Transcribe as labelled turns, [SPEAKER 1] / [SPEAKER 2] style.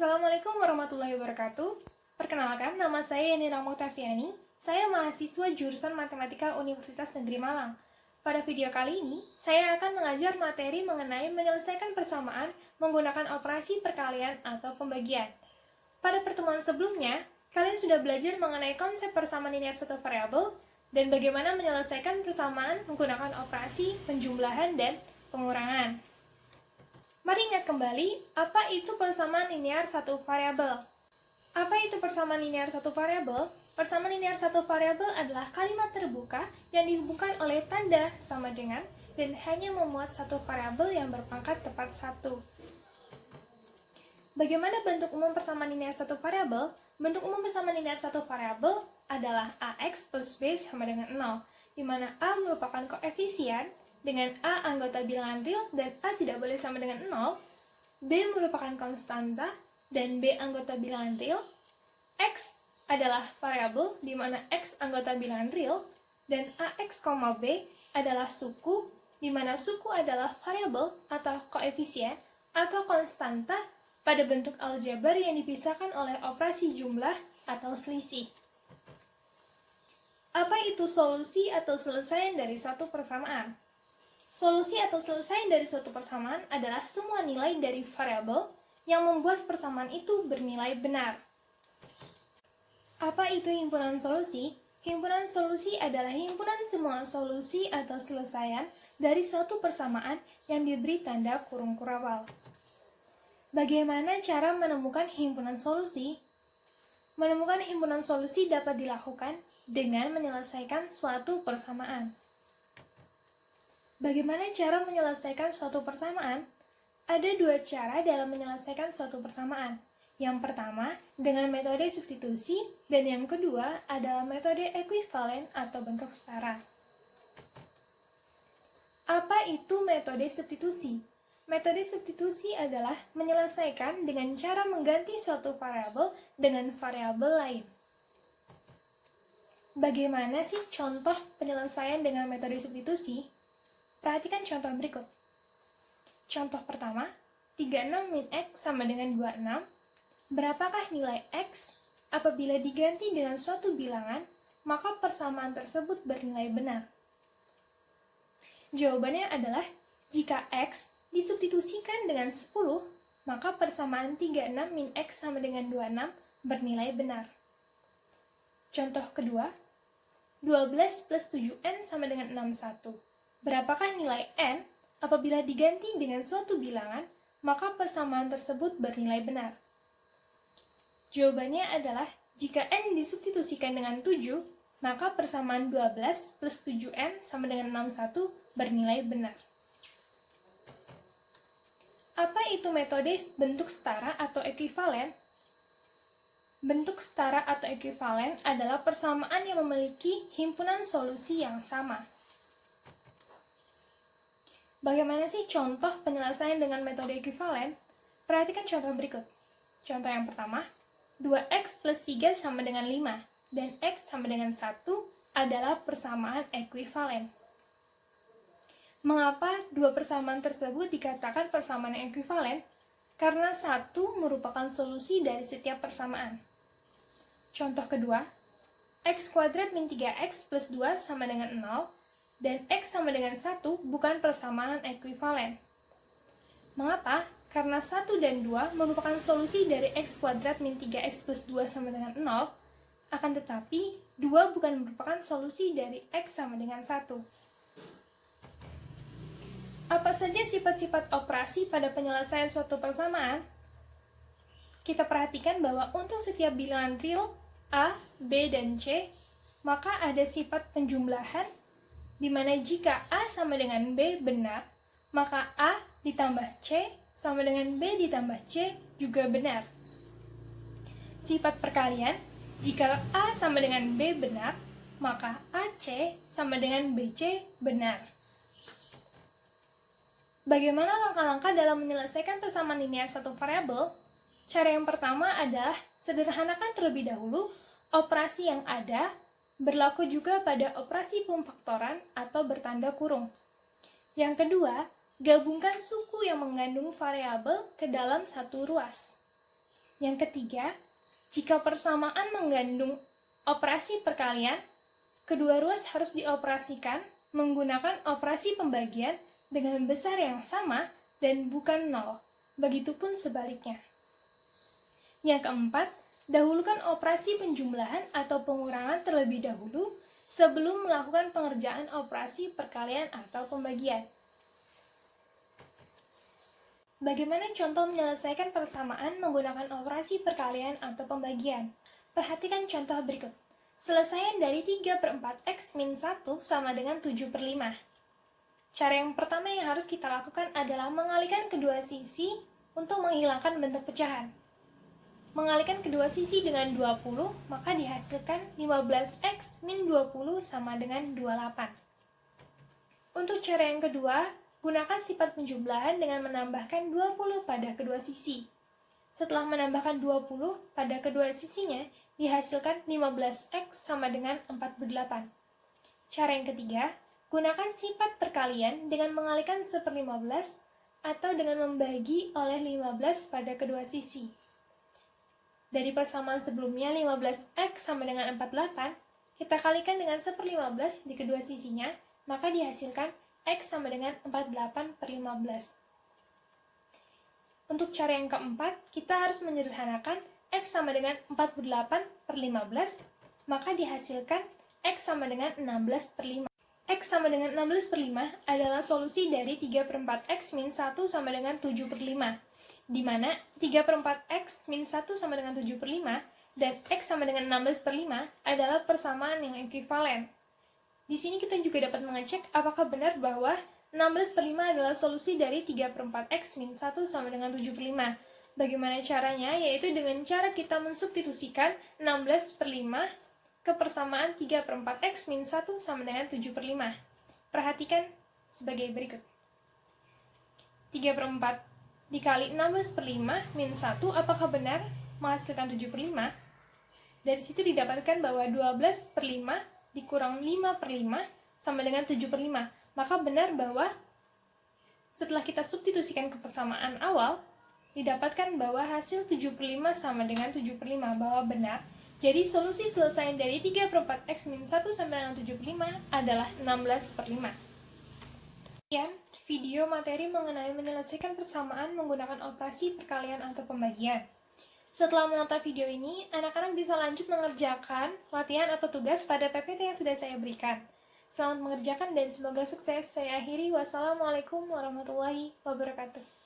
[SPEAKER 1] Assalamualaikum warahmatullahi wabarakatuh. Perkenalkan, nama saya Yani Rama Oktaviani. Saya mahasiswa jurusan Matematika Universitas Negeri Malang. Pada video kali ini, saya akan mengajar materi mengenai menyelesaikan persamaan menggunakan operasi perkalian atau pembagian. Pada pertemuan sebelumnya, kalian sudah belajar mengenai konsep persamaan linear satu variabel dan bagaimana menyelesaikan persamaan menggunakan operasi penjumlahan dan pengurangan. Mari ingat kembali, apa itu persamaan linear satu variabel? Apa itu persamaan linear satu variabel? Persamaan linear satu variabel adalah kalimat terbuka yang dihubungkan oleh tanda sama dengan dan hanya memuat satu variabel yang berpangkat tepat satu. Bagaimana bentuk umum persamaan linear satu variabel? Bentuk umum persamaan linear satu variabel adalah AX plus B sama dengan 0, di mana A merupakan koefisien dengan A anggota bilangan real dan A tidak boleh sama dengan 0, B merupakan konstanta dan B anggota bilangan real, X adalah variabel di mana X anggota bilangan real, dan AX, B adalah suku di mana suku adalah variabel atau koefisien atau konstanta pada bentuk aljabar yang dipisahkan oleh operasi jumlah atau selisih. Apa itu solusi atau selesaian dari suatu persamaan? Solusi atau selesaian dari suatu persamaan adalah semua nilai dari variabel yang membuat persamaan itu bernilai benar. Apa itu himpunan solusi? Himpunan solusi adalah himpunan semua solusi atau selesaian dari suatu persamaan yang diberi tanda kurung kurawal. Bagaimana cara menemukan himpunan solusi? Menemukan himpunan solusi dapat dilakukan dengan menyelesaikan suatu persamaan. Bagaimana cara menyelesaikan suatu persamaan? Ada dua cara dalam menyelesaikan suatu persamaan. Yang pertama, dengan metode substitusi, dan yang kedua adalah metode ekuivalen atau bentuk setara. Apa itu metode substitusi? Metode substitusi adalah menyelesaikan dengan cara mengganti suatu variabel dengan variabel lain. Bagaimana sih contoh penyelesaian dengan metode substitusi? Perhatikan contoh berikut. Contoh pertama, 36 min X sama dengan 26. Berapakah nilai X? Apabila diganti dengan suatu bilangan, maka persamaan tersebut bernilai benar. Jawabannya adalah, jika X disubstitusikan dengan 10, maka persamaan 36 min X sama dengan 26 bernilai benar. Contoh kedua, 12 plus 7N sama dengan 61. Berapakah nilai N? Apabila diganti dengan suatu bilangan, maka persamaan tersebut bernilai benar. Jawabannya adalah, jika N disubstitusikan dengan 7, maka persamaan 12 plus 7N sama dengan 61 bernilai benar. Apa itu metode bentuk setara atau ekuivalen? Bentuk setara atau ekuivalen adalah persamaan yang memiliki himpunan solusi yang sama. Bagaimana sih contoh penyelesaian dengan metode ekuivalen? Perhatikan contoh berikut. Contoh yang pertama, 2x plus 3 sama dengan 5, dan x sama dengan 1 adalah persamaan ekuivalen. Mengapa dua persamaan tersebut dikatakan persamaan ekuivalen? Karena 1 merupakan solusi dari setiap persamaan. Contoh kedua, x kuadrat min 3x plus 2 sama dengan 0, dan X sama dengan 1 bukan persamaan ekuivalen. Mengapa? Karena 1 dan 2 merupakan solusi dari X kuadrat min 3X plus 2 sama dengan 0, akan tetapi 2 bukan merupakan solusi dari X sama dengan 1. Apa saja sifat-sifat operasi pada penyelesaian suatu persamaan? Kita perhatikan bahwa untuk setiap bilangan real A, B, dan C, maka ada sifat penjumlahan di mana jika A sama dengan B benar, maka A ditambah C sama dengan B ditambah C juga benar. Sifat perkalian, jika A sama dengan B benar, maka AC sama dengan BC benar. Bagaimana langkah-langkah dalam menyelesaikan persamaan linear satu variabel? Cara yang pertama adalah sederhanakan terlebih dahulu operasi yang ada, berlaku juga pada operasi pemfaktoran atau bertanda kurung. Yang kedua, gabungkan suku yang mengandung variabel ke dalam satu ruas. Yang ketiga, jika persamaan mengandung operasi perkalian, kedua ruas harus dioperasikan menggunakan operasi pembagian dengan besar yang sama dan bukan 0. Begitupun sebaliknya. Yang keempat, dahulukan operasi penjumlahan atau pengurangan terlebih dahulu sebelum melakukan pengerjaan operasi perkalian atau pembagian. Bagaimana contoh menyelesaikan persamaan menggunakan operasi perkalian atau pembagian? Perhatikan contoh berikut. Selesaian dari 3/4 X min 1 sama dengan 7/5. Cara yang pertama yang harus kita lakukan adalah mengalihkan kedua sisi untuk menghilangkan bentuk pecahan. Mengalihkan kedua sisi dengan 20, maka dihasilkan 15X min 20 sama dengan 28. Untuk cara yang kedua, gunakan sifat penjumlahan dengan menambahkan 20 pada kedua sisi. Setelah menambahkan 20 pada kedua sisinya, dihasilkan 15X sama dengan 48. Cara yang ketiga, gunakan sifat perkalian dengan mengalihkan 1/15 atau dengan membagi oleh 15 pada kedua sisi. Dari persamaan sebelumnya 15X sama dengan 48, kita kalikan dengan 1/15 di kedua sisinya, maka dihasilkan X sama dengan 48/15. Untuk cara yang keempat, kita harus menyederhanakan X sama dengan 48/15, maka dihasilkan X sama dengan 16/5. X sama dengan 16/5 adalah solusi dari 3/4 X min 1 sama dengan 7/5, di mana 3/4 X min 1 sama dengan 7/5 dan X sama dengan 16/5 adalah persamaan yang ekuivalen. Di sini kita juga dapat mengecek apakah benar bahwa 16/5 adalah solusi dari 3/4 X min 1 sama dengan 7/5. Bagaimana caranya? Yaitu dengan cara kita mensubstitusikan 16/5 ke persamaan 3/4 X min 1 sama dengan 7/5. Perhatikan sebagai berikut. 3/4 dikali 16/5 min 1, apakah benar menghasilkan 7/5? Dari situ didapatkan bahwa 12/5 dikurang 5/5 sama dengan 7/5. Maka benar bahwa setelah kita substitusikan ke persamaan awal, didapatkan bahwa hasil 7/5 sama dengan 7/5, bahwa benar. Jadi solusi selesai dari 3/4 X min 1 sama dengan 7/5 adalah 16/5. Sekian video materi mengenai menyelesaikan persamaan menggunakan operasi perkalian atau pembagian. Setelah menonton video ini, anak-anak bisa lanjut mengerjakan latihan atau tugas pada PPT yang sudah saya berikan. Selamat mengerjakan dan semoga sukses. Saya akhiri. Wassalamualaikum warahmatullahi wabarakatuh.